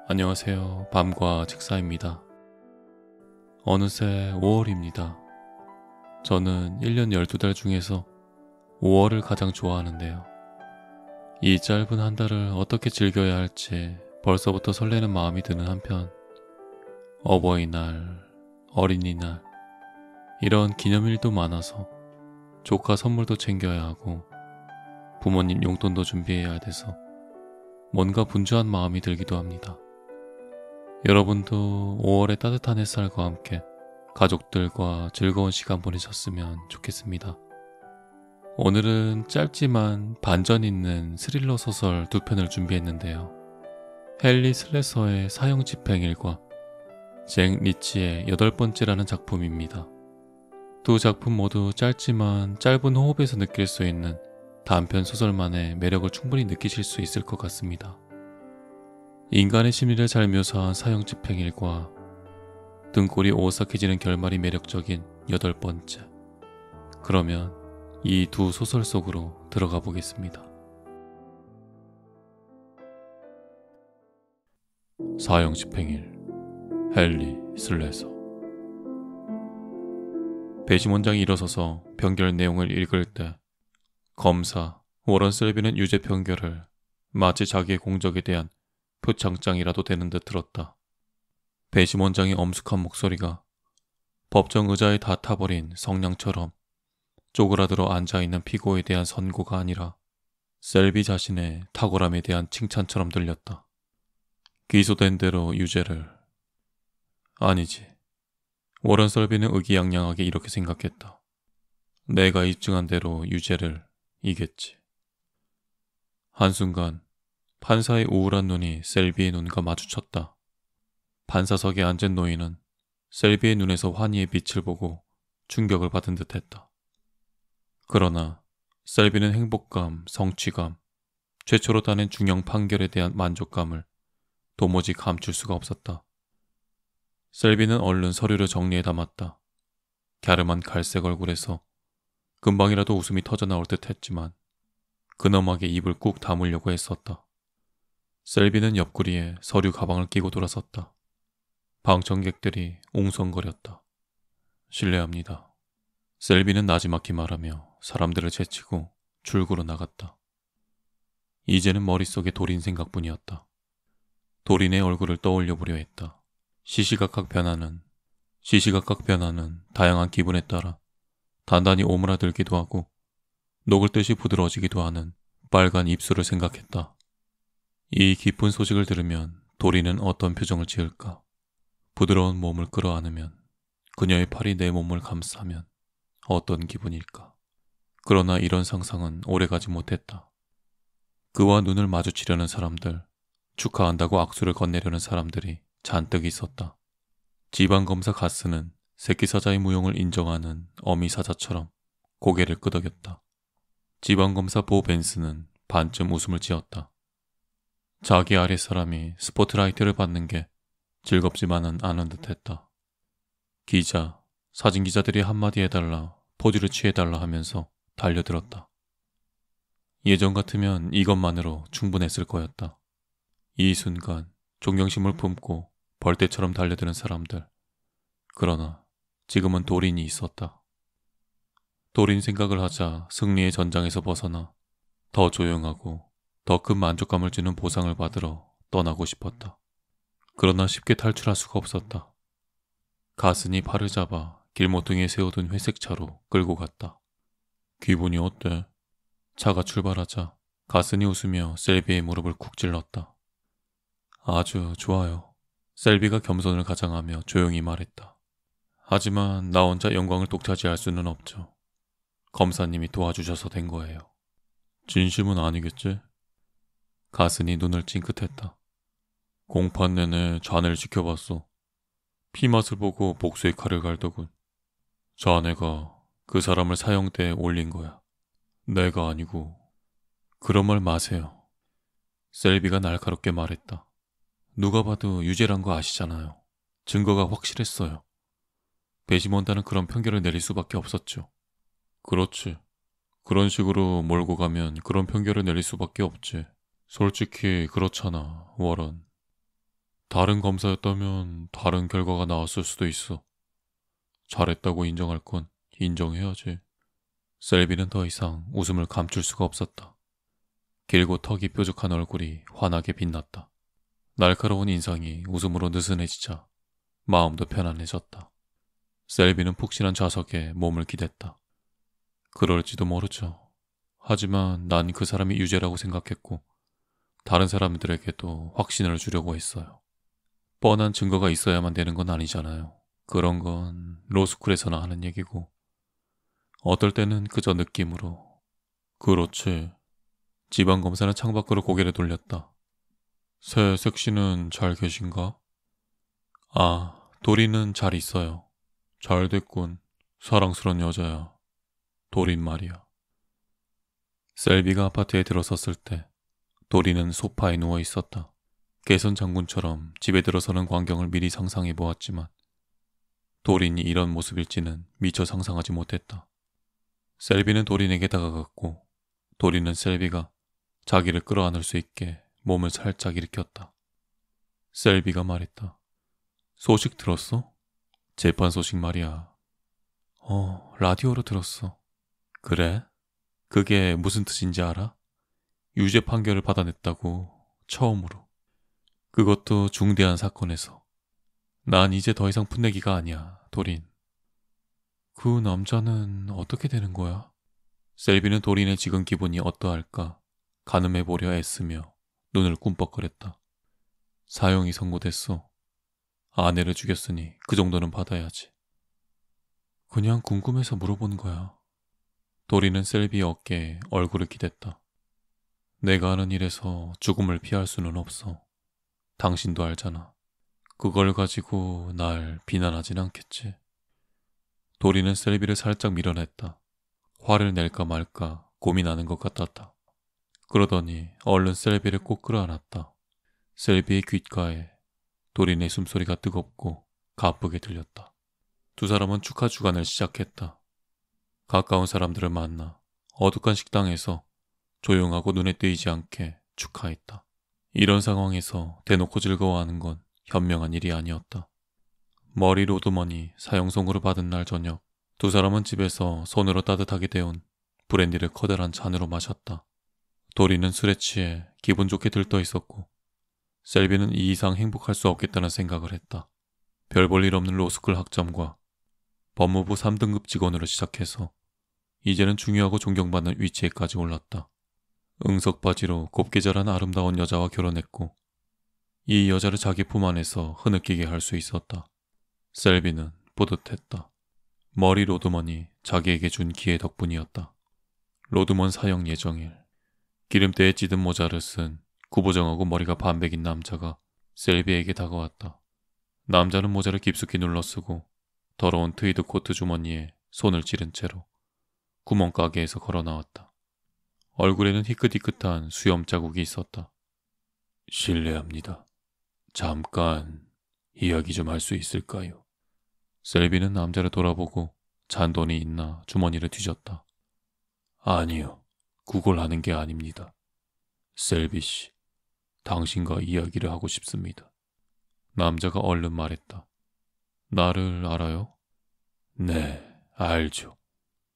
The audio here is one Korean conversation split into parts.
안녕하세요. 밤과 책사입니다. 어느새 5월입니다. 저는 1년 12달 중에서 5월을 가장 좋아하는데요. 이 짧은 한 달을 어떻게 즐겨야 할지 벌써부터 설레는 마음이 드는 한편, 어버이날, 어린이날, 이런 기념일도 많아서 조카 선물도 챙겨야 하고 부모님 용돈도 준비해야 돼서 뭔가 분주한 마음이 들기도 합니다. 여러분도 5월의 따뜻한 햇살과 함께 가족들과 즐거운 시간 보내셨으면 좋겠습니다. 오늘은 짧지만 반전 있는 스릴러 소설 2편을 준비했는데요. 헨리 슬래서의 사형집행일과 잭 리치의 8번째라는 작품입니다. 두 작품 모두 짧지만 짧은 호흡에서 느낄 수 있는 단편 소설만의 매력을 충분히 느끼실 수 있을 것 같습니다. 인간의 심리를 잘 묘사한 사형집행일과 등골이 오싹해지는 결말이 매력적인 8번째. 그러면 이 두 소설 속으로 들어가 보겠습니다. 사형집행일, 헨리 슬래서. 배심원장이 일어서서 평결 내용을 읽을 때 검사 워런 셀비는 유죄 판결을 마치 자기의 공적에 대한 표창장이라도 되는 듯 들었다. 배심원장의 엄숙한 목소리가 법정 의자에 다 타버린 성냥처럼 쪼그라들어 앉아있는 피고에 대한 선고가 아니라 셀비 자신의 탁월함에 대한 칭찬처럼 들렸다. 기소된 대로 유죄를... 아니지. 워런 셀비는 의기양양하게 이렇게 생각했다. 내가 입증한 대로 유죄를 이겠지. 한순간 판사의 우울한 눈이 셀비의 눈과 마주쳤다. 판사석에 앉은 노인은 셀비의 눈에서 환희의 빛을 보고 충격을 받은 듯했다. 그러나 셀비는 행복감, 성취감, 최초로 따낸 중형 판결에 대한 만족감을 도무지 감출 수가 없었다. 셀비는 얼른 서류를 정리해 담았다. 갸름한 갈색 얼굴에서 금방이라도 웃음이 터져나올 듯 했지만 근엄하게 입을 꾹 다물려고 했었다. 셀비는 옆구리에 서류 가방을 끼고 돌아섰다. 방청객들이 웅성거렸다. 실례합니다. 셀비는 나지막히 말하며 사람들을 제치고 출구로 나갔다. 이제는 머릿속에 도린 생각뿐이었다. 도린의 얼굴을 떠올려 보려 했다. 시시각각 변하는 다양한 기분에 따라 단단히 오므라들기도 하고 녹을 듯이 부드러워지기도 하는 빨간 입술을 생각했다. 이 깊은 소식을 들으면 도리는 어떤 표정을 지을까? 부드러운 몸을 끌어안으면, 그녀의 팔이 내 몸을 감싸면 어떤 기분일까? 그러나 이런 상상은 오래가지 못했다. 그와 눈을 마주치려는 사람들, 축하한다고 악수를 건네려는 사람들이 잔뜩 있었다. 지방검사 가스는 새끼사자의 무용을 인정하는 어미사자처럼 고개를 끄덕였다. 지방검사 보 벤스는 반쯤 웃음을 지었다. 자기 아래 사람이 스포트라이트를 받는 게 즐겁지만은 않은 듯했다. 기자, 사진기자들이 한마디 해달라, 포즈를 취해달라 하면서 달려들었다. 예전 같으면 이것만으로 충분했을 거였다. 이 순간 존경심을 품고 벌떼처럼 달려드는 사람들. 그러나 지금은 도린이 있었다. 도린 생각을 하자 승리의 전장에서 벗어나 더 조용하고 더 큰 만족감을 주는 보상을 받으러 떠나고 싶었다. 그러나 쉽게 탈출할 수가 없었다. 가슨이 팔을 잡아 길모퉁이에 세워둔 회색 차로 끌고 갔다. 기분이 어때? 차가 출발하자 가슨이 웃으며 셀비의 무릎을 쿡 찔렀다. 아주 좋아요. 셀비가 겸손을 가장하며 조용히 말했다. 하지만 나 혼자 영광을 독차지할 수는 없죠. 검사님이 도와주셔서 된 거예요. 진심은 아니겠지? 가슨이 눈을 찡긋했다. 공판 내내 자네를 지켜봤어. 피맛을 보고 복수의 칼을 갈더군. 자네가 그 사람을 사형대에 올린 거야. 내가 아니고. 그런 말 마세요. 셀비가 날카롭게 말했다. 누가 봐도 유죄란 거 아시잖아요. 증거가 확실했어요. 배심원단은 그런 편결을 내릴 수밖에 없었죠. 그렇지. 그런 식으로 몰고 가면 그런 편결을 내릴 수밖에 없지. 솔직히 그렇잖아, 워런. 다른 검사였다면 다른 결과가 나왔을 수도 있어. 잘했다고 인정할 건 인정해야지. 셀비는 더 이상 웃음을 감출 수가 없었다. 길고 턱이 뾰족한 얼굴이 환하게 빛났다. 날카로운 인상이 웃음으로 느슨해지자 마음도 편안해졌다. 셀비는 푹신한 좌석에 몸을 기댔다. 그럴지도 모르죠. 하지만 난 그 사람이 유죄라고 생각했고 다른 사람들에게도 확신을 주려고 했어요. 뻔한 증거가 있어야만 되는 건 아니잖아요. 그런 건 로스쿨에서나 하는 얘기고 어떨 때는 그저 느낌으로. 그렇지. 지방검사는 창밖으로 고개를 돌렸다. 새 색시는 잘 계신가? 아, 도리는 잘 있어요. 잘 됐군. 사랑스런 여자야. 도린 말이야. 셀비가 아파트에 들어섰을 때 도리는 소파에 누워 있었다. 개선 장군처럼 집에 들어서는 광경을 미리 상상해 보았지만 도린이 이런 모습일지는 미처 상상하지 못했다. 셀비는 도린에게 다가갔고 도린은 셀비가 자기를 끌어안을 수 있게 몸을 살짝 일으켰다. 셀비가 말했다. 소식 들었어? 재판 소식 말이야. 라디오로 들었어. 그래? 그게 무슨 뜻인지 알아? 유죄 판결을 받아냈다고, 처음으로. 그것도 중대한 사건에서. 난 이제 더 이상 풋내기가 아니야, 도린. 그 남자는 어떻게 되는 거야? 셀비는 도린의 지금 기분이 어떠할까 가늠해보려 애쓰며 눈을 꿈뻑거렸다. 사형이 선고됐어. 아내를 죽였으니 그 정도는 받아야지. 그냥 궁금해서 물어본 거야. 도리는 셀비의 어깨에 얼굴을 기댔다. 내가 하는 일에서 죽음을 피할 수는 없어. 당신도 알잖아. 그걸 가지고 날 비난하진 않겠지. 도리는 셀비를 살짝 밀어냈다. 화를 낼까 말까 고민하는 것 같았다. 그러더니 얼른 셀비를 꼭 끌어안았다. 셀비의 귓가에 도린의 숨소리가 뜨겁고 가쁘게 들렸다. 두 사람은 축하 주간을 시작했다. 가까운 사람들을 만나 어둑한 식당에서 조용하고 눈에 띄지 않게 축하했다. 이런 상황에서 대놓고 즐거워하는 건 현명한 일이 아니었다. 머리 로드머니 사형선고를 받은 날 저녁 두 사람은 집에서 손으로 따뜻하게 데운 브랜디를 커다란 잔으로 마셨다. 도리는 술에 취해 기분 좋게 들떠 있었고 셀비는 이 이상 행복할 수 없겠다는 생각을 했다. 별 볼 일 없는 로스쿨 학점과 법무부 3등급 직원으로 시작해서 이제는 중요하고 존경받는 위치에까지 올랐다. 응석바지로 곱게 자란 아름다운 여자와 결혼했고 이 여자를 자기 품 안에서 흐느끼게 할 수 있었다. 셀비는 뿌듯했다. 머리 로드먼이 자기에게 준 기회 덕분이었다. 로드먼 사형 예정일 기름때에 찌든 모자를 쓴 구부정하고 머리가 반백인 남자가 셀비에게 다가왔다. 남자는 모자를 깊숙이 눌러쓰고 더러운 트위드 코트 주머니에 손을 찌른 채로 구멍가게에서 걸어 나왔다. 얼굴에는 희끗희끗한 수염 자국이 있었다. 실례합니다. 잠깐 이야기 좀 할 수 있을까요? 셀비는 남자를 돌아보고 잔돈이 있나 주머니를 뒤졌다. 아니요, 구걸하는 게 아닙니다. 셀비 씨, 당신과 이야기를 하고 싶습니다. 남자가 얼른 말했다. 나를 알아요? 네, 알죠.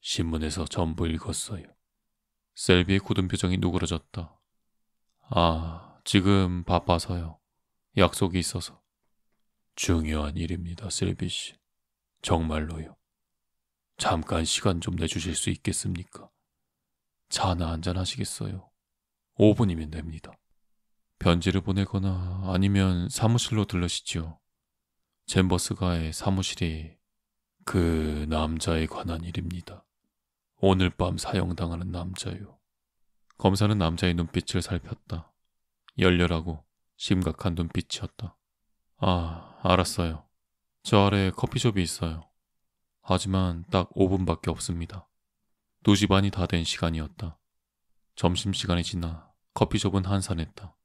신문에서 전부 읽었어요. 셀비의 굳은 표정이 누그러졌다. 아, 지금 바빠서요. 약속이 있어서. 중요한 일입니다, 셀비 씨. 정말로요. 잠깐 시간 좀 내주실 수 있겠습니까? 차나 한잔 하시겠어요? 5분이면 됩니다. 편지를 보내거나 아니면 사무실로 들르시지요. 챔버스가의 사무실이 그 남자에 관한 일입니다. 오늘 밤 사형당하는 남자요. 검사는 남자의 눈빛을 살폈다. 열렬하고 심각한 눈빛이었다. 아, 알았어요. 저 아래 커피숍이 있어요. 하지만 딱 5분밖에 없습니다. 2시 반이 다 된 시간이었다. 점심시간이 지나 커피숍은 한산했다.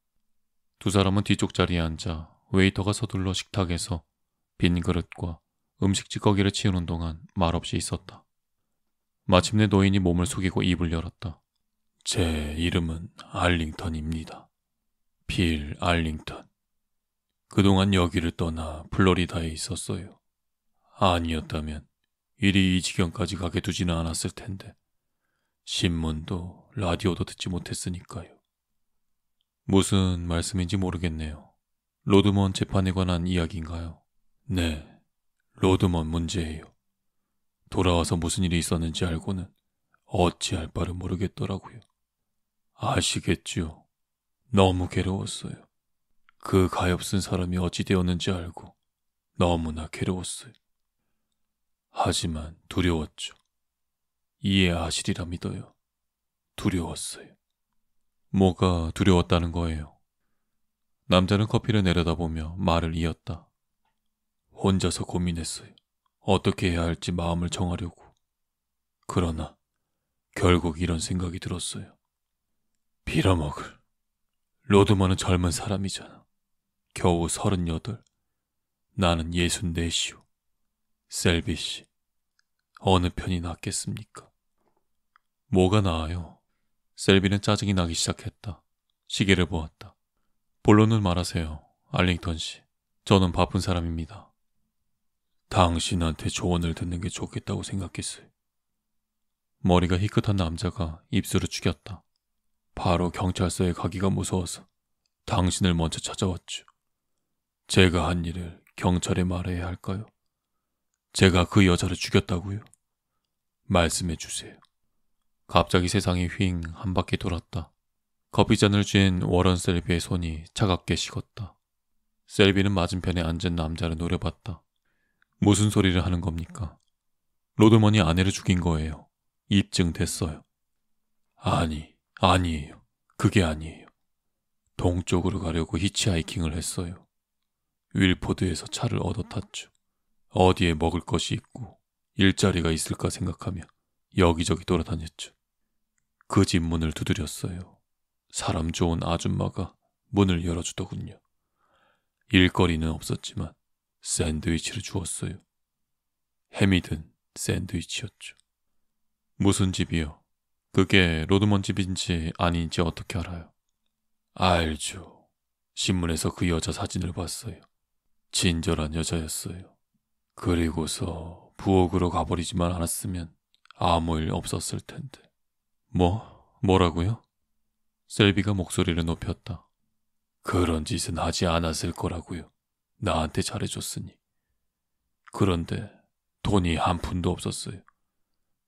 두 사람은 뒤쪽 자리에 앉아 웨이터가 서둘러 식탁에서 빈 그릇과 음식 찌꺼기를 치우는 동안 말없이 있었다. 마침내 노인이 몸을 숙이고 입을 열었다. 제 이름은 알링턴입니다. 빌 알링턴. 그동안 여기를 떠나 플로리다에 있었어요. 아니었다면 일이 이 지경까지 가게 두지는 않았을 텐데 신문도 라디오도 듣지 못했으니까요. 무슨 말씀인지 모르겠네요. 로드먼 재판에 관한 이야기인가요? 네, 로드먼 문제예요. 돌아와서 무슨 일이 있었는지 알고는 어찌할 바를 모르겠더라고요. 아시겠지요? 너무 괴로웠어요. 그 가엾은 사람이 어찌 되었는지 알고 너무나 괴로웠어요. 하지만 두려웠죠. 이해하시리라 믿어요. 두려웠어요. 뭐가 두려웠다는 거예요? 남자는 커피를 내려다보며 말을 이었다. 혼자서 고민했어요. 어떻게 해야 할지 마음을 정하려고. 그러나 결국 이런 생각이 들었어요. 빌어먹을. 로드먼은 젊은 사람이잖아. 겨우 38. 나는 64시오. 셀비씨, 어느 편이 낫겠습니까? 뭐가 나아요? 셀비는 짜증이 나기 시작했다. 시계를 보았다. 본론을 말하세요, 알링턴 씨. 저는 바쁜 사람입니다. 당신한테 조언을 듣는 게 좋겠다고 생각했어요. 머리가 희끗한 남자가 입술을 죽였다. 바로 경찰서에 가기가 무서워서 당신을 먼저 찾아왔죠. 제가 한 일을 경찰에 말해야 할까요? 제가 그 여자를 죽였다고요? 말씀해 주세요. 갑자기 세상이 휙 한 바퀴 돌았다. 커피잔을 쥔 워런 셀비의 손이 차갑게 식었다. 셀비는 맞은편에 앉은 남자를 노려봤다. 무슨 소리를 하는 겁니까? 로드먼이 아내를 죽인 거예요. 입증됐어요. 아니에요. 그게 아니에요. 동쪽으로 가려고 히치하이킹을 했어요. 윌포드에서 차를 얻어 탔죠. 어디에 먹을 것이 있고 일자리가 있을까 생각하며 여기저기 돌아다녔죠. 그 집 문을 두드렸어요. 사람 좋은 아줌마가 문을 열어주더군요. 일거리는 없었지만 샌드위치를 주었어요. 햄이 든 샌드위치였죠. 무슨 집이요? 그게 로드먼 집인지 아닌지 어떻게 알아요? 알죠. 신문에서 그 여자 사진을 봤어요. 친절한 여자였어요. 그리고서 부엌으로 가버리지만 않았으면 아무 일 없었을 텐데. 뭐라고요? 셀비가 목소리를 높였다. 그런 짓은 하지 않았을 거라고요. 나한테 잘해줬으니. 그런데 돈이 한 푼도 없었어요.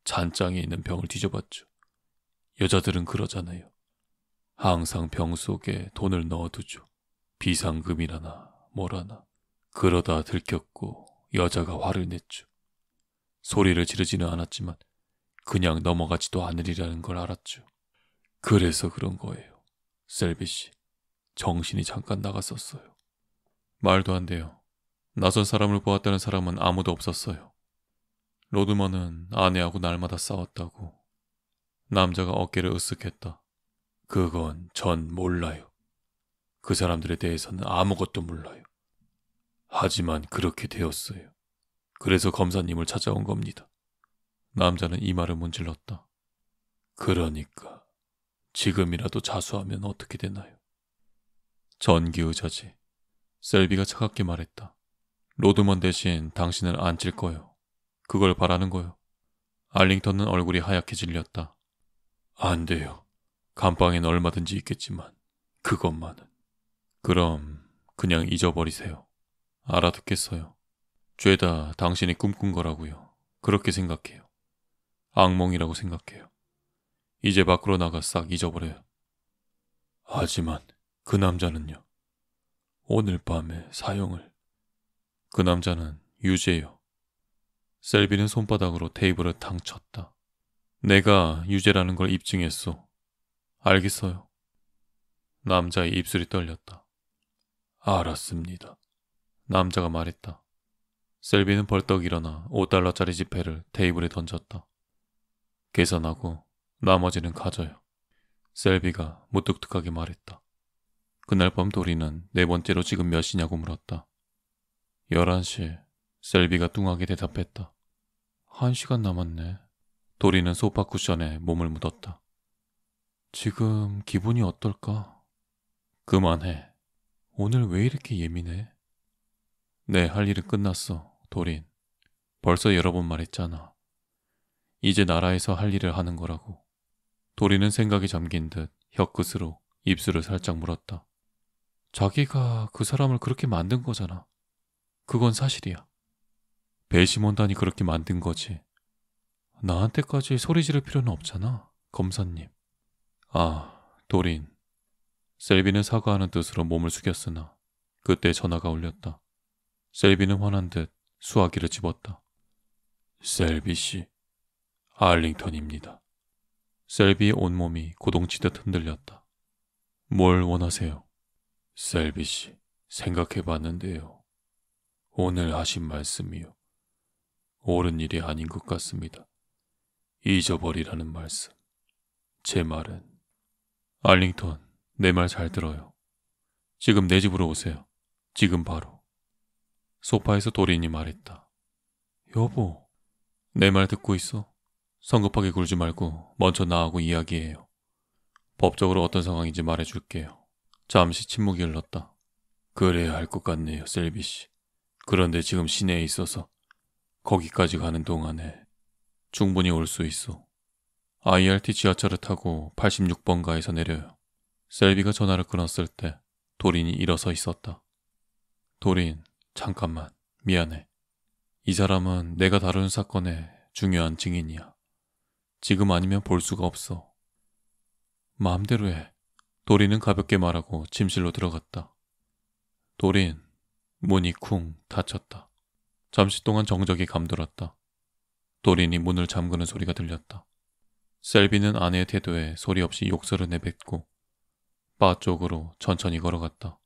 잔장에 있는 병을 뒤져봤죠. 여자들은 그러잖아요. 항상 병 속에 돈을 넣어두죠. 비상금이라나 뭐라나. 그러다 들켰고 여자가 화를 냈죠. 소리를 지르지는 않았지만 그냥 넘어가지도 않으리라는 걸 알았죠. 그래서 그런 거예요. 셀비 씨, 정신이 잠깐 나갔었어요. 말도 안 돼요. 낯선 사람을 보았다는 사람은 아무도 없었어요. 로드먼은 아내하고 날마다 싸웠다고. 남자가 어깨를 으쓱했다. 그건 전 몰라요. 그 사람들에 대해서는 아무것도 몰라요. 하지만 그렇게 되었어요. 그래서 검사님을 찾아온 겁니다. 남자는 이마를 문질렀다. 그러니까 지금이라도 자수하면 어떻게 되나요? 전기의자지. 셀비가 차갑게 말했다. 로드먼 대신 당신을 안 칠 거요. 그걸 바라는 거요. 알링턴은 얼굴이 하얗게 질렸다. 안 돼요. 감방엔 얼마든지 있겠지만 그것만은. 그럼 그냥 잊어버리세요. 알아듣겠어요. 죄다 당신이 꿈꾼 거라고요. 그렇게 생각해요. 악몽이라고 생각해요. 이제 밖으로 나가 싹 잊어버려요. 하지만 그 남자는요. 오늘 밤에 사형을. 그 남자는 유죄요. 셀비는 손바닥으로 테이블을 탕 쳤다. 내가 유죄라는 걸 입증했소. 알겠어요. 남자의 입술이 떨렸다. 알았습니다. 남자가 말했다. 셀비는 벌떡 일어나 $5짜리 지폐를 테이블에 던졌다. 계산하고 나머지는 가져요. 셀비가 무뚝뚝하게 말했다. 그날 밤 도리는 네 번째로 지금 몇 시냐고 물었다. 11시. 셀비가 뚱하게 대답했다. 1시간 남았네. 도리는 소파 쿠션에 몸을 묻었다. 지금 기분이 어떨까? 그만해. 오늘 왜 이렇게 예민해? 네, 할 일은 끝났어, 도린. 벌써 여러 번 말했잖아. 이제 나라에서 할 일을 하는 거라고. 도린은 생각에 잠긴 듯 혀끝으로 입술을 살짝 물었다. 자기가 그 사람을 그렇게 만든 거잖아. 그건 사실이야. 배심원단이 그렇게 만든 거지. 나한테까지 소리 지를 필요는 없잖아, 검사님. 아, 도린. 셀비는 사과하는 뜻으로 몸을 숙였으나 그때 전화가 울렸다. 셀비는 화난 듯 수화기를 집었다. 셀비 씨, 알링턴입니다. 셀비의 온몸이 고동치듯 흔들렸다. 뭘 원하세요? 셀비 씨, 생각해봤는데요. 오늘 하신 말씀이요. 옳은 일이 아닌 것 같습니다. 잊어버리라는 말씀. 제 말은. 알링턴, 내 말 잘 들어요. 지금 내 집으로 오세요. 지금 바로. 소파에서 도린이 말했다. 여보, 내 말 듣고 있어. 성급하게 굴지 말고 먼저 나하고 이야기해요. 법적으로 어떤 상황인지 말해줄게요. 잠시 침묵이 흘렀다. 그래야 할 것 같네요, 셀비 씨. 그런데 지금 시내에 있어서 거기까지 가는 동안에 충분히 올 수 있어. IRT 지하철을 타고 86번가에서 내려요. 셀비가 전화를 끊었을 때 도린이 일어서 있었다. 도린, 잠깐만. 미안해. 이 사람은 내가 다루는 사건의 중요한 증인이야. 지금 아니면 볼 수가 없어. 마음대로 해. 도린은 가볍게 말하고 침실로 들어갔다. 도린, 문이 쿵 닫혔다. 잠시 동안 정적이 감돌았다. 도린이 문을 잠그는 소리가 들렸다. 셀비는 아내의 태도에 소리 없이 욕설을 내뱉고 바 쪽으로 천천히 걸어갔다.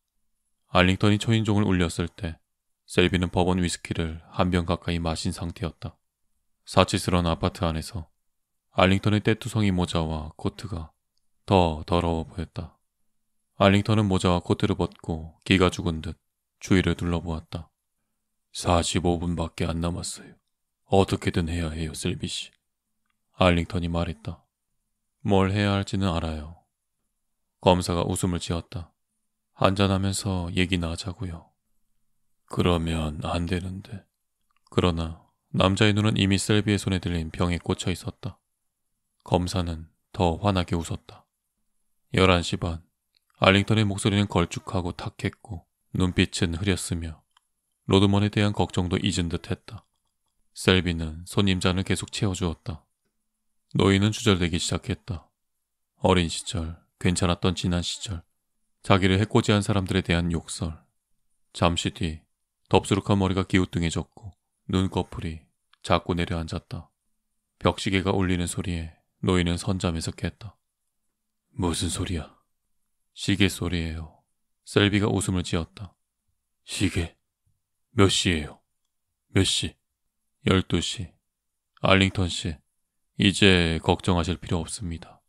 알링턴이 초인종을 울렸을 때 셀비는 버번 위스키를 한 병 가까이 마신 상태였다. 사치스러운 아파트 안에서 알링턴의 떼투성이 모자와 코트가 더 더러워 보였다. 알링턴은 모자와 코트를 벗고 기가 죽은 듯 주위를 둘러보았다. 45분밖에 안 남았어요. 어떻게든 해야 해요, 셀비 씨. 알링턴이 말했다. 뭘 해야 할지는 알아요. 검사가 웃음을 지었다. 한잔하면서 얘기나 하자고요. 그러면 안 되는데. 그러나 남자의 눈은 이미 셀비의 손에 들린 병에 꽂혀 있었다. 검사는 더 환하게 웃었다. 11시 반. 알링턴의 목소리는 걸쭉하고 탁했고 눈빛은 흐렸으며 로드먼에 대한 걱정도 잊은 듯했다. 셀비는 손님 잔을 계속 채워주었다. 노인은 주절되기 시작했다. 어린 시절, 괜찮았던 지난 시절, 자기를 해코지한 사람들에 대한 욕설. 잠시 뒤 덥수룩한 머리가 기우뚱해졌고 눈꺼풀이 자꾸 내려앉았다. 벽시계가 울리는 소리에 노인은 선잠에서 깼다. 무슨 소리야? 시계 소리예요. 셀비가 웃음을 지었다. 시계? 몇 시예요? 몇 시? 12시. 알링턴 씨, 이제 걱정하실 필요 없습니다.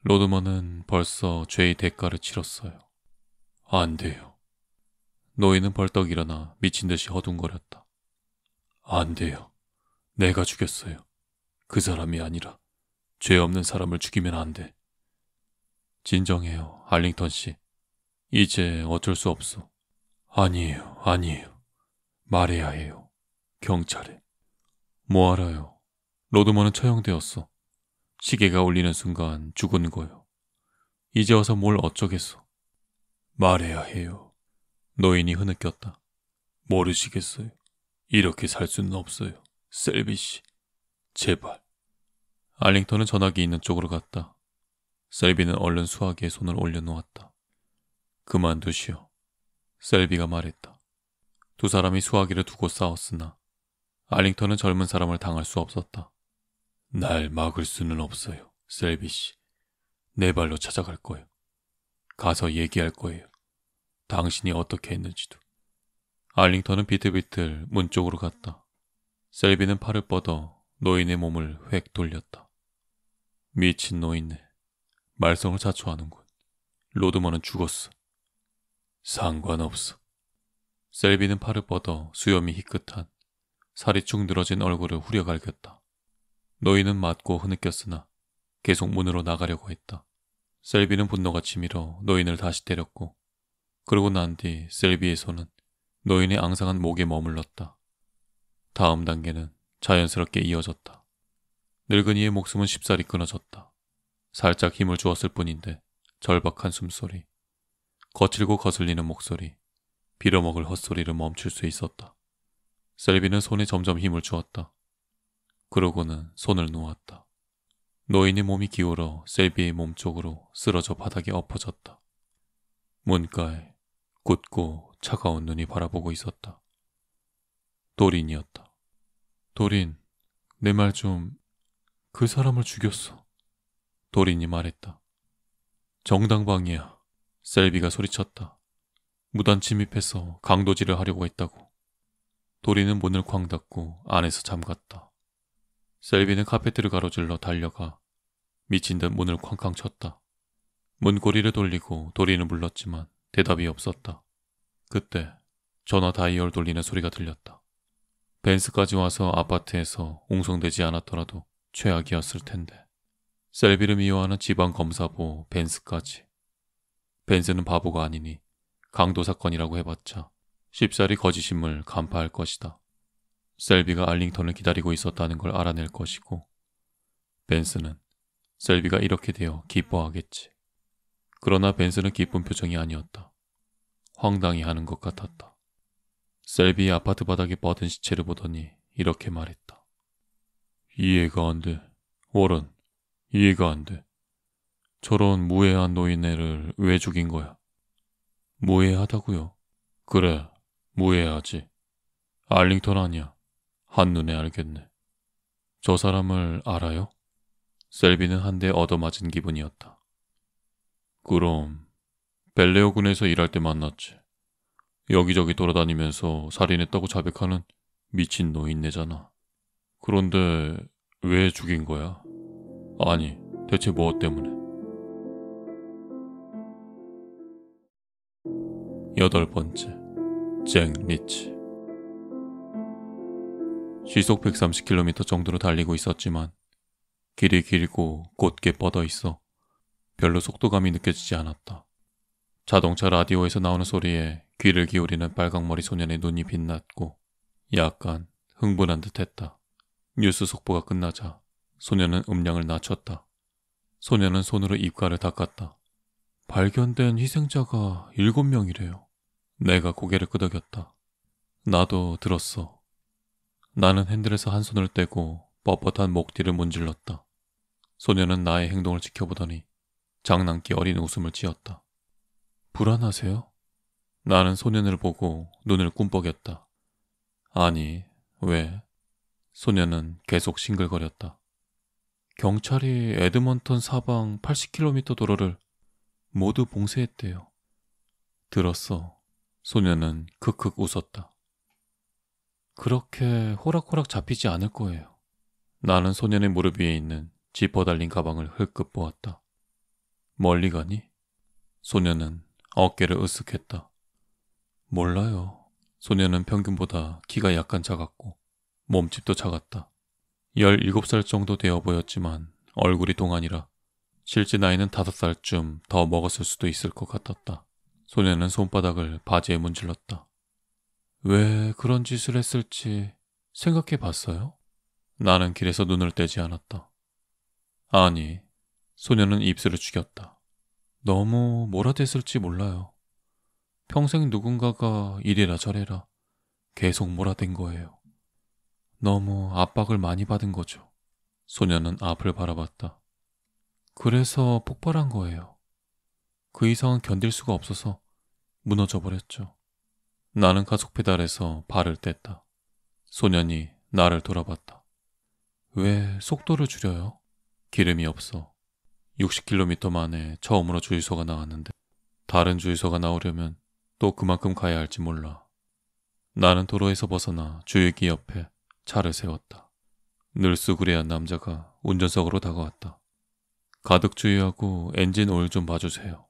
로드먼은 벌써 죄의 대가를 치렀어요. 안 돼요. 노인은 벌떡 일어나 미친 듯이 허둥거렸다. 안 돼요. 내가 죽였어요. 그 사람이 아니라 죄 없는 사람을 죽이면 안 돼. 진정해요, 알링턴 씨. 이제 어쩔 수 없어. 아니에요, 아니에요. 말해야 해요. 경찰에. 뭐 알아요. 로드먼은 처형되었어. 시계가 울리는 순간 죽은 거요. 이제 와서 뭘 어쩌겠어. 말해야 해요. 노인이 흐느꼈다. 모르시겠어요. 이렇게 살 수는 없어요. 셀비 씨. 제발. 알링턴은 전화기 있는 쪽으로 갔다. 셀비는 얼른 수화기에 손을 올려놓았다. 그만두시오. 셀비가 말했다. 두 사람이 수화기를 두고 싸웠으나 알링턴은 젊은 사람을 당할 수 없었다. 날 막을 수는 없어요, 셀비 씨. 내 발로 찾아갈 거예요. 가서 얘기할 거예요. 당신이 어떻게 했는지도. 알링턴은 비틀비틀 문 쪽으로 갔다. 셀비는 팔을 뻗어 노인의 몸을 획 돌렸다. 미친 노인네. 말썽을 자초하는군. 로드먼은 죽었어. 상관없어. 셀비는 팔을 뻗어 수염이 희끗한 살이 축 늘어진 얼굴을 후려갈겼다. 노인은 맞고 흐느꼈으나 계속 문으로 나가려고 했다. 셀비는 분노가 치밀어 노인을 다시 때렸고 그러고 난 뒤 셀비의 손은 노인의 앙상한 목에 머물렀다. 다음 단계는 자연스럽게 이어졌다. 늙은이의 목숨은 쉽사리 끊어졌다. 살짝 힘을 주었을 뿐인데 절박한 숨소리, 거칠고 거슬리는 목소리, 빌어먹을 헛소리를 멈출 수 있었다. 셀비는 손에 점점 힘을 주었다. 그러고는 손을 놓았다. 노인의 몸이 기울어 셀비의 몸 쪽으로 쓰러져 바닥에 엎어졌다. 문가에 굳고 차가운 눈이 바라보고 있었다. 도린이었다. 도린, 내 말 좀... 그 사람을 죽였어. 도린이 말했다. 정당방위야. 셀비가 소리쳤다. 무단 침입해서 강도질을 하려고 했다고. 도린은 문을 쾅 닫고 안에서 잠갔다. 셀비는 카페트를 가로질러 달려가 미친 듯 문을 쾅쾅 쳤다. 문고리를 돌리고 도린을 불렀지만 대답이 없었다. 그때 전화 다이얼 돌리는 소리가 들렸다. 벤스까지 와서 아파트에서 웅성대지 않았더라도 최악이었을 텐데. 셀비를 미워하는 지방검사보 벤스까지. 벤스는 바보가 아니니 강도 사건이라고 해봤자 쉽사리 거짓임을 간파할 것이다. 셀비가 알링턴을 기다리고 있었다는 걸 알아낼 것이고 벤스는 셀비가 이렇게 되어 기뻐하겠지. 그러나 벤스는 기쁜 표정이 아니었다. 황당히 하는 것 같았다. 셀비의 아파트 바닥에 뻗은 시체를 보더니 이렇게 말했다. 이해가 안 돼. 워런, 이해가 안 돼. 저런 무해한 노인네를 왜 죽인 거야? 무해하다고요? 그래, 무해하지. 알링턴 아니야. 한눈에 알겠네. 저 사람을 알아요? 셀비는 한 대 얻어맞은 기분이었다. 그럼 벨레오군에서 일할 때 만났지. 여기저기 돌아다니면서 살인했다고 자백하는 미친 노인네잖아. 그런데 왜 죽인 거야? 아니, 대체 무엇 때문에? 8번째, 잭 리치. 시속 130km 정도로 달리고 있었지만 길이 길고 곧게 뻗어 있어 별로 속도감이 느껴지지 않았다. 자동차 라디오에서 나오는 소리에 귀를 기울이는 빨강머리 소년의 눈이 빛났고 약간 흥분한 듯했다. 뉴스 속보가 끝나자 소년은 음량을 낮췄다. 소년은 손으로 입가를 닦았다. 발견된 희생자가 7명이래요. 내가 고개를 끄덕였다. 나도 들었어. 나는 핸들에서 한 손을 떼고 뻣뻣한 목 뒤를 문질렀다. 소년은 나의 행동을 지켜보더니 장난기 어린 웃음을 지었다. 불안하세요? 나는 소년을 보고 눈을 꿈뻑였다. 아니, 왜? 소년은 계속 싱글거렸다. 경찰이 에드먼턴 사방 80km 도로를 모두 봉쇄했대요. 들었어. 소년은 크크 웃었다. 그렇게 호락호락 잡히지 않을 거예요. 나는 소년의 무릎 위에 있는 지퍼 달린 가방을 흘끗 보았다. 멀리 가니? 소년은 어깨를 으쓱했다. 몰라요. 소년은 평균보다 키가 약간 작았고 몸집도 작았다. 17살 정도 되어 보였지만 얼굴이 동안이라 실제 나이는 5살쯤 더 먹었을 수도 있을 것 같았다. 소년은 손바닥을 바지에 문질렀다. 왜 그런 짓을 했을지 생각해 봤어요? 나는 길에서 눈을 떼지 않았다. 아니, 소년은 입술을 죽였다. 너무 몰아댔을지 몰라요. 평생 누군가가 이래라 저래라 계속 몰아댄 거예요. 너무 압박을 많이 받은 거죠. 소년은 앞을 바라봤다. 그래서 폭발한 거예요. 그 이상은 견딜 수가 없어서 무너져 버렸죠. 나는 가속 페달에서 발을 뗐다. 소년이 나를 돌아봤다. 왜 속도를 줄여요? 기름이 없어. 60km 만에 처음으로 주유소가 나왔는데 다른 주유소가 나오려면 또 그만큼 가야 할지 몰라. 나는 도로에서 벗어나 주유기 옆에 차를 세웠다. 늘수그레한 남자가 운전석으로 다가왔다. 가득 주유하고 엔진 오일 좀 봐주세요.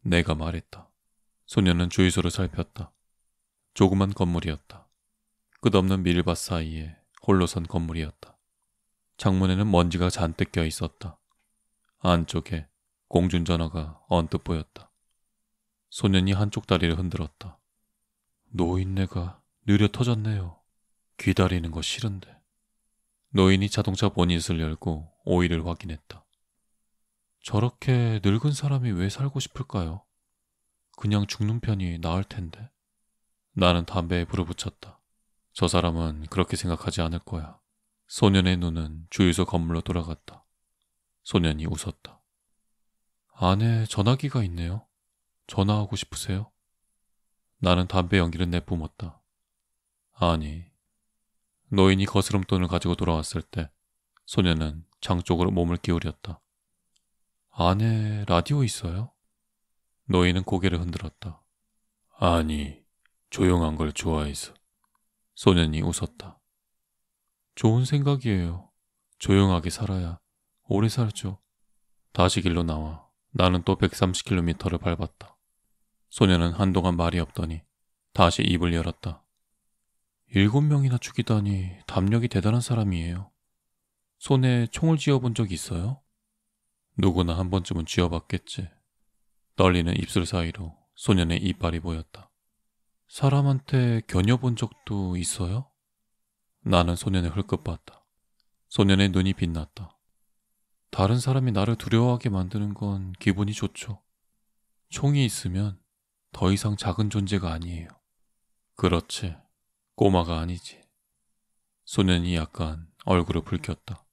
내가 말했다. 소년은 주유소를 살폈다. 조그만 건물이었다. 끝없는 밀밭 사이에 홀로 선 건물이었다. 창문에는 먼지가 잔뜩 껴 있었다. 안쪽에 공중전화가 언뜻 보였다. 소년이 한쪽 다리를 흔들었다. 노인네가 느려 터졌네요. 기다리는 거 싫은데. 노인이 자동차 보닛을 열고 오일을 확인했다. 저렇게 늙은 사람이 왜 살고 싶을까요? 그냥 죽는 편이 나을 텐데. 나는 담배에 불을 붙였다. 저 사람은 그렇게 생각하지 않을 거야. 소년의 눈은 주유소 건물로 돌아갔다. 소년이 웃었다. 안에 전화기가 있네요. 전화하고 싶으세요? 나는 담배 연기를 내뿜었다. 아니. 노인이 거스름돈을 가지고 돌아왔을 때 소년은 장 쪽으로 몸을 기울였다. 안에 라디오 있어요? 노인은 고개를 흔들었다. 아니, 조용한 걸 좋아해서. 소년이 웃었다. 좋은 생각이에요. 조용하게 살아야 오래 살죠. 다시 길로 나와 나는 또 130km를 밟았다. 소년은 한동안 말이 없더니 다시 입을 열었다. 7명이나 죽이다니 담력이 대단한 사람이에요. 손에 총을 쥐어본 적 있어요? 누구나 한 번쯤은 쥐어봤겠지. 떨리는 입술 사이로 소년의 이빨이 보였다. 사람한테 겨녀본 적도 있어요? 나는 소년을 흘끗 봤다. 소년의 눈이 빛났다. 다른 사람이 나를 두려워하게 만드는 건 기분이 좋죠. 총이 있으면 더 이상 작은 존재가 아니에요. 그렇지. 꼬마가 아니지. 소년이 약간 얼굴을 붉혔다.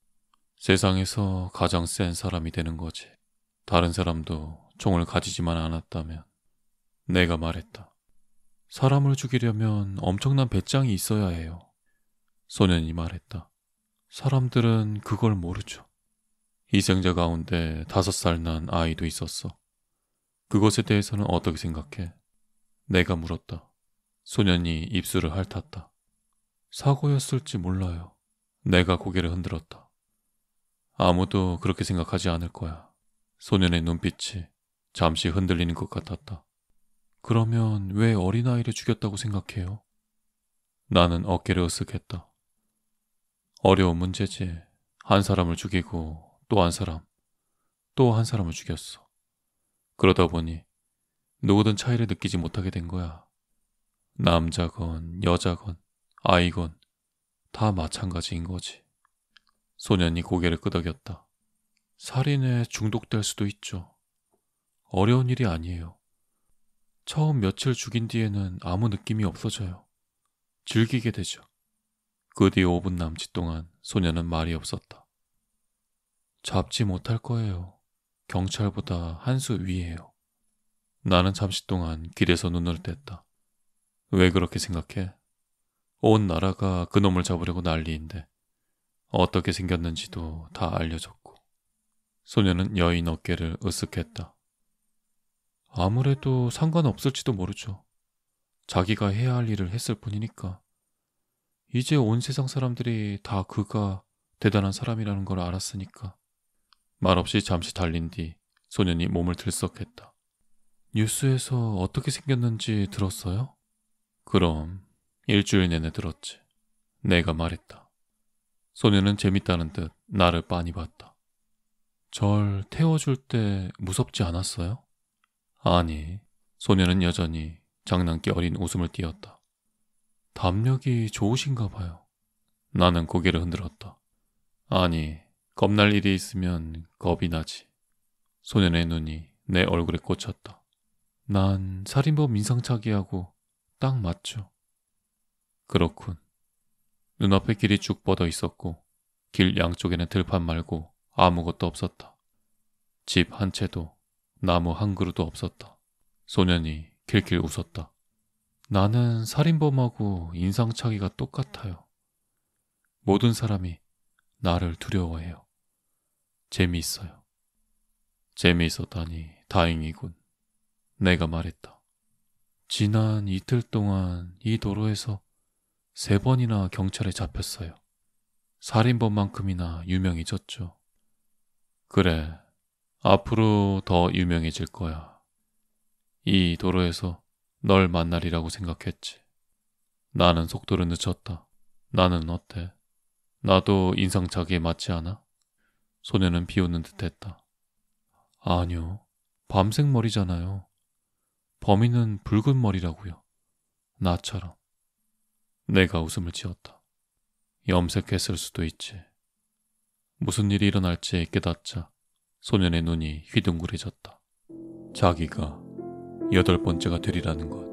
세상에서 가장 센 사람이 되는 거지. 다른 사람도 총을 가지지만 않았다면. 내가 말했다. 사람을 죽이려면 엄청난 배짱이 있어야 해요. 소년이 말했다. 사람들은 그걸 모르죠. 희생자 가운데 5살 난 아이도 있었어. 그것에 대해서는 어떻게 생각해? 내가 물었다. 소년이 입술을 핥았다. 사고였을지 몰라요. 내가 고개를 흔들었다. 아무도 그렇게 생각하지 않을 거야. 소년의 눈빛이 잠시 흔들리는 것 같았다. 그러면 왜 어린아이를 죽였다고 생각해요? 나는 어깨를 으쓱했다. 어려운 문제지. 한 사람을 죽이고 또 한 사람, 또 한 사람을 죽였어. 그러다 보니 누구든 차이를 느끼지 못하게 된 거야. 남자건 여자건 아이건 다 마찬가지인 거지. 소년이 고개를 끄덕였다. 살인에 중독될 수도 있죠. 어려운 일이 아니에요. 처음 며칠 죽인 뒤에는 아무 느낌이 없어져요. 즐기게 되죠. 그 뒤 5분 남짓 동안 소년은 말이 없었다. 잡지 못할 거예요. 경찰보다 한 수 위에요. 나는 잠시 동안 길에서 눈을 뗐다. 왜 그렇게 생각해? 온 나라가 그놈을 잡으려고 난리인데 어떻게 생겼는지도 다 알려줬고. 소년은 여인 어깨를 으쓱했다. 아무래도 상관없을지도 모르죠. 자기가 해야 할 일을 했을 뿐이니까. 이제 온 세상 사람들이 다 그가 대단한 사람이라는 걸 알았으니까. 말없이 잠시 달린 뒤 소년이 몸을 들썩했다. 뉴스에서 어떻게 생겼는지 들었어요? 그럼 일주일 내내 들었지. 내가 말했다. 소년은 재밌다는 듯 나를 빤히 봤다. 절 태워줄 때 무섭지 않았어요? 아니, 소년은 여전히 장난기 어린 웃음을 띄었다. 담력이 좋으신가 봐요. 나는 고개를 흔들었다. 아니, 겁날 일이 있으면 겁이 나지. 소년의 눈이 내 얼굴에 꽂혔다. 난 살인범 인상착의하고 딱 맞죠. 그렇군. 눈앞에 길이 쭉 뻗어 있었고 길 양쪽에는 들판 말고 아무것도 없었다. 집 한 채도 나무 한 그루도 없었다. 소년이 킬킬 웃었다. 나는 살인범하고 인상착의가 똑같아요. 모든 사람이 나를 두려워해요. 재미있어요. 재미있었다니 다행이군. 내가 말했다. 지난 이틀 동안 이 도로에서 3번이나 경찰에 잡혔어요. 살인범만큼이나 유명해졌죠. 그래, 앞으로 더 유명해질 거야. 이 도로에서 널 만나리라고 생각했지. 나는 속도를 늦췄다. 나는 어때? 나도 인상착의에 맞지 않아? 소녀는 비웃는 듯했다. 아니요, 밤색 머리잖아요. 범인은 붉은 머리라고요. 나처럼. 내가 웃음을 지었다. 염색했을 수도 있지. 무슨 일이 일어날지 깨닫자 소년의 눈이 휘둥그레졌다. 자기가 8번째가 되리라는 것.